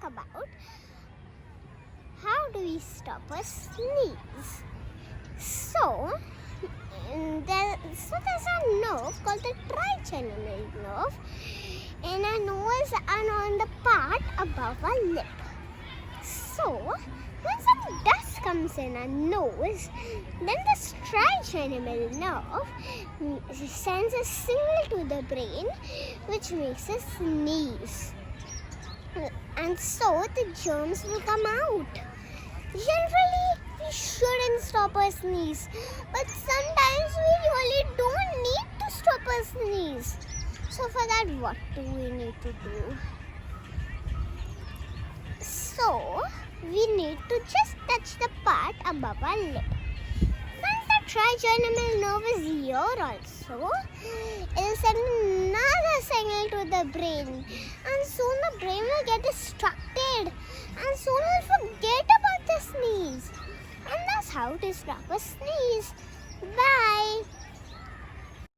about how do we stop a sneeze. So there's a nerve called the trigeminal nerve in our nose and on the part above our lip. So when some dust comes in our nose, then the trigeminal nerve sends a signal to the brain which makes us sneeze. And so the germs will come out. Generally, we shouldn't stop a sneeze, but sometimes we really don't need to stop a sneeze. So for that, what do we need to do? So we need to just touch the part above our lip. Since the trigeminal nerve is here also, it will send another signal to the brain, and soon the brain will get distracted, and soon we'll forget about the sneeze. And that's how to stop a sneeze. Bye.